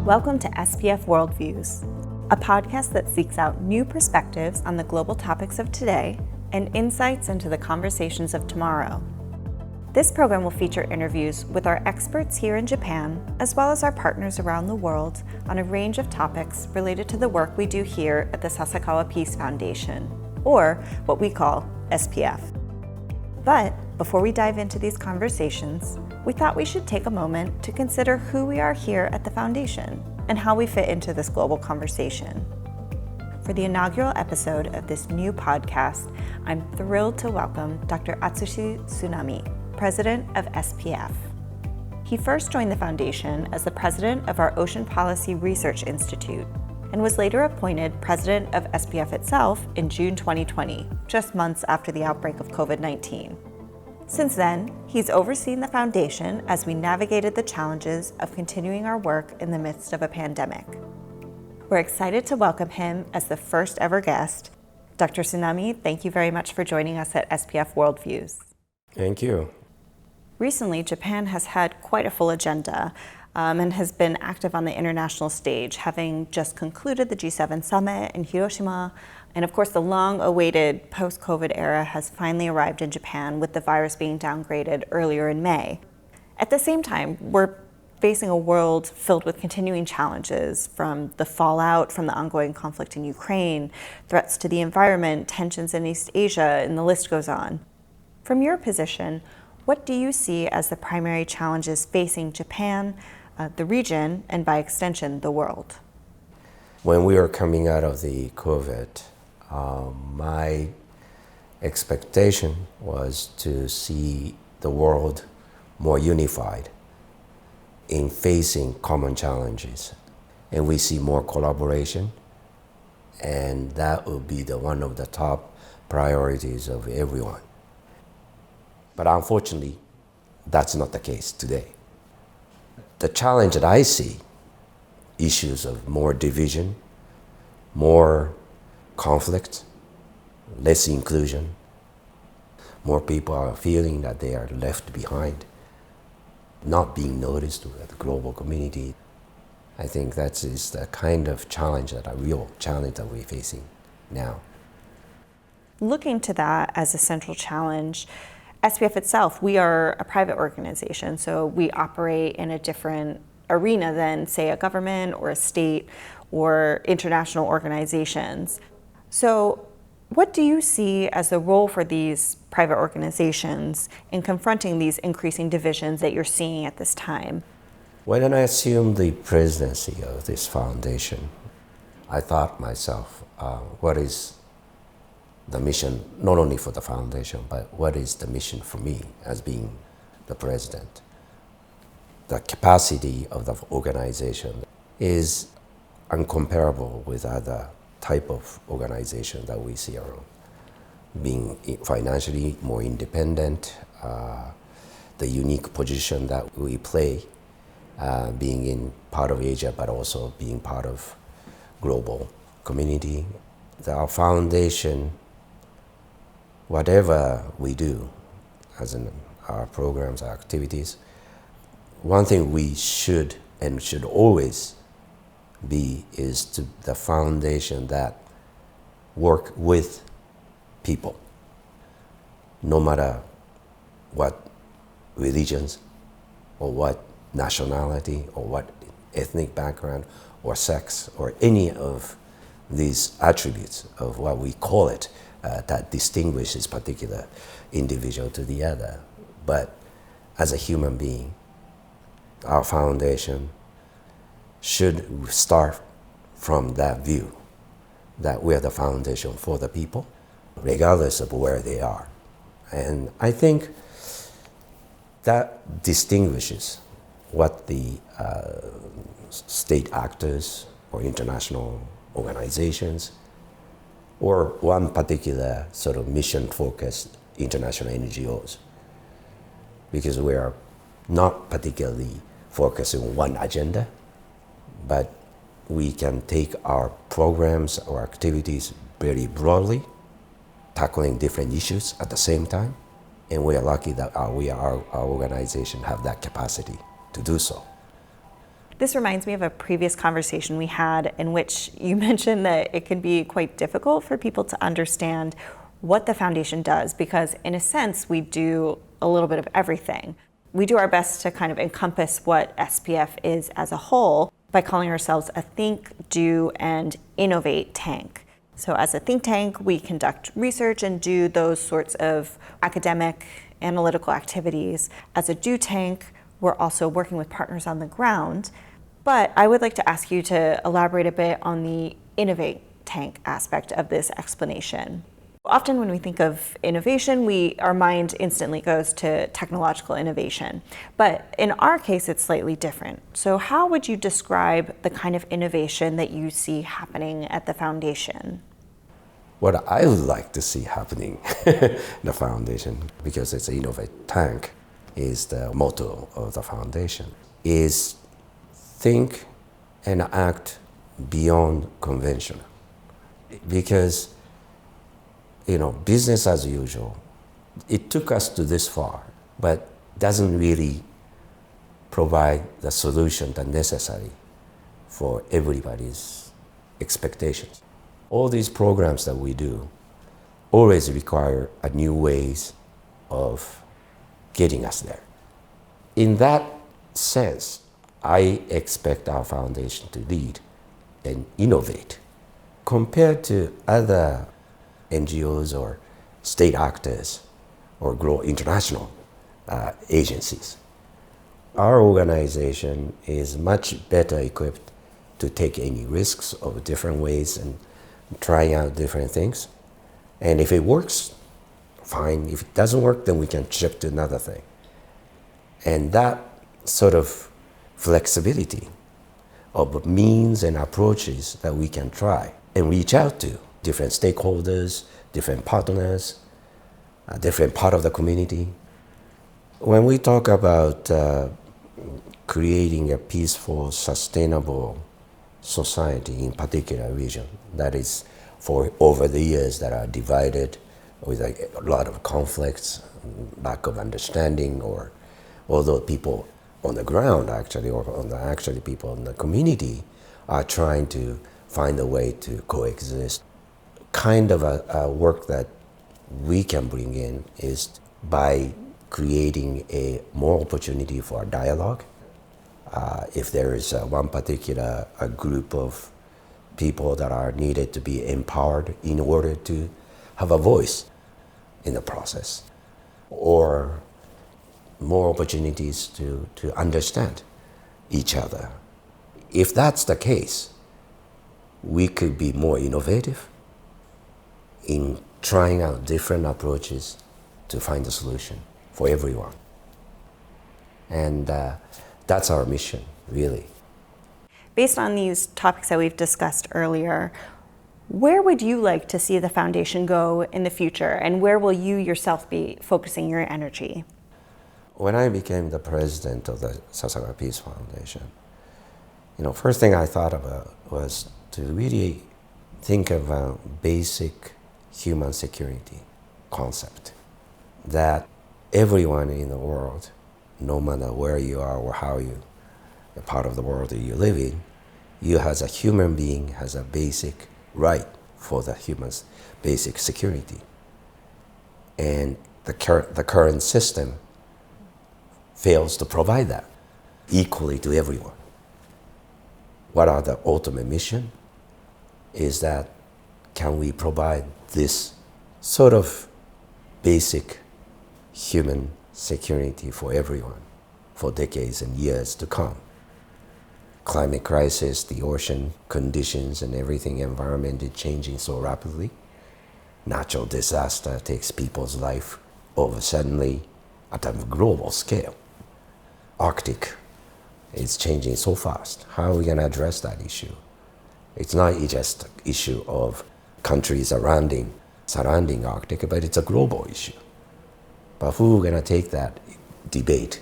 Welcome to SPF World Views, a podcast that seeks out new perspectives on the global topics of today and insights into the conversations of tomorrow. This program will feature interviews with our experts here in Japan, as well as our partners around the world on a range of topics related to the work we do here at the Sasakawa Peace Foundation, or what we call SPF. But before we dive into these conversations, we thought we should take a moment to consider who we are here at the Foundation and how we fit into this global conversation. For the inaugural episode of this new podcast, I'm thrilled to welcome Dr. Atsushi Sunami, President of SPF. He first joined the Foundation as the President of our Ocean Policy Research Institute and was later appointed President of SPF itself in June 2020, just months after the outbreak of COVID-19. Since then, he's overseen the Foundation as we navigated the challenges of continuing our work in the midst of a pandemic. We're excited to welcome him as the first ever guest. Dr. Sunami, thank you very much for joining us at SPF World Views. Thank you. Recently, Japan has had quite a full agenda and has been active on the international stage, having just concluded the G7 summit in Hiroshima. And of course, the long-awaited post-COVID era has finally arrived in Japan, with the virus being downgraded earlier in May. At the same time, we're facing a world filled with continuing challenges, from the fallout from the ongoing conflict in Ukraine, threats to the environment, tensions in East Asia, and the list goes on. From your position, what do you see as the primary challenges facing Japan, the region, and by extension, the world? When we were coming out of the COVID, my expectation was to see the world more unified in facing common challenges. And we see more collaboration, and that will be one of the top priorities of everyone. But unfortunately, that's not the case today. The challenge that I see, issues of more division, more conflict, less inclusion, more people are feeling that they are left behind, not being noticed by the global community. I think that is the kind of challenge, a real challenge that we're facing now. Looking to that as a central challenge, SPF itself, we are a private organization, so we operate in a different arena than, say, a government or a state or international organizations. So what do you see as the role for these private organizations in confronting these increasing divisions that you're seeing at this time? When I assumed the presidency of this foundation, I thought myself, what is the mission, not only for the foundation, but what is the mission for me as being the president? The capacity of the organization is uncomparable with other type of organization that we see around. Being financially more independent, the unique position that we play, being in part of Asia, but also being part of global community. Our foundation, whatever we do, as in our programs, our activities, one thing we should and should always be is to the foundation that work with people, no matter what religions or what nationality or what ethnic background or sex or any of these attributes of what we call it that distinguishes particular individual to the other. But as a human being, our foundation should start from that view, that we are the foundation for the people, regardless of where they are. And I think that distinguishes what the state actors or international organizations or one particular sort of mission-focused international NGOs, because we are not particularly focused on one agenda, but we can take our programs or activities very broadly, tackling different issues at the same time, and we are lucky that our organization have that capacity to do so. This reminds me of a previous conversation we had in which you mentioned that it can be quite difficult for people to understand what the foundation does, because in a sense, we do a little bit of everything. We do our best to kind of encompass what SPF is as a whole by calling ourselves a think, do, and innovate tank. So as a think tank, we conduct research and do those sorts of academic, analytical activities. As a do tank, we're also working with partners on the ground. But I would like to ask you to elaborate a bit on the innovate tank aspect of this explanation. Often when we think of innovation, our mind instantly goes to technological innovation. But in our case, it's slightly different. So how would you describe the kind of innovation that you see happening at the foundation? What I would like to see happening in the foundation, because it's innovate tank, is the motto of the foundation, is think and act beyond conventional. Because business as usual, it took us to this far, but doesn't really provide the solution that's necessary for everybody's expectations. All these programs that we do always require a new ways of getting us there. In that sense, I expect our foundation to lead and innovate compared to other NGOs or state actors or international agencies. Our organization is much better equipped to take any risks of different ways and trying out different things. And if it works, fine. If it doesn't work, then we can shift to another thing. And that sort of flexibility of means and approaches that we can try and reach out to different stakeholders, different partners, different part of the community. When we talk about creating a peaceful, sustainable society, in particular region, that is for over the years that are divided with a lot of conflicts, lack of understanding, or although people on the ground actually, or actually people in the community are trying to find a way to coexist. Kind of a work that we can bring in is by creating more opportunity for dialogue. If there is one particular group of people that are needed to be empowered in order to have a voice in the process, or more opportunities to understand each other. If that's the case, we could be more innovative in trying out different approaches to find a solution for everyone. And that's our mission, really. Based on these topics that we've discussed earlier, where would you like to see the foundation go in the future, and where will you yourself be focusing your energy? When I became the president of the Sasakawa Peace Foundation, first thing I thought about was to really think about basic human security concept, that everyone in the world, no matter where you are or how a part of the world that you live in, you as a human being has a basic right for the human's basic security. And the current system fails to provide that equally to everyone. What are the ultimate mission is that can we provide this sort of basic human security for everyone for decades and years to come. Climate crisis, the ocean conditions and everything, environment is changing so rapidly. Natural disaster takes people's life over suddenly at a global scale. Arctic is changing so fast. How are we going to address that issue? It's not just an issue of countries surrounding Arctic, but it's a global issue. But who are going to take that debate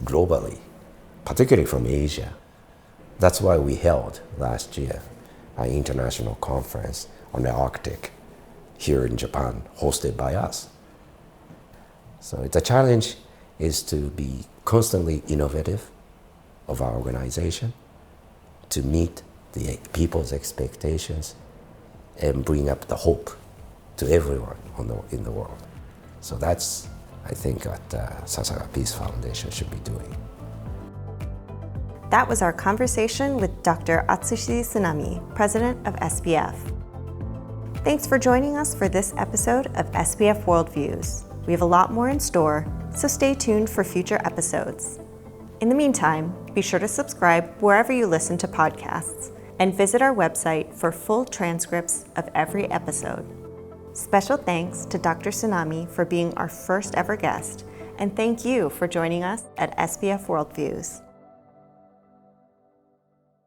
globally, particularly from Asia? That's why we held last year an international conference on the Arctic here in Japan, hosted by us. So the challenge is to be constantly innovative of our organization to meet the people's expectations and bring up the hope to everyone in the world. So that's, I think, what Sasakawa Peace Foundation should be doing. That was our conversation with Dr. Atsushi Sunami, president of SPF. Thanks for joining us for this episode of SPF World Views. We have a lot more in store, so stay tuned for future episodes. In the meantime, be sure to subscribe wherever you listen to podcasts and visit our website for full transcripts of every episode. Special thanks to Dr. Sunami for being our first ever guest, and thank you for joining us at SPF World Views.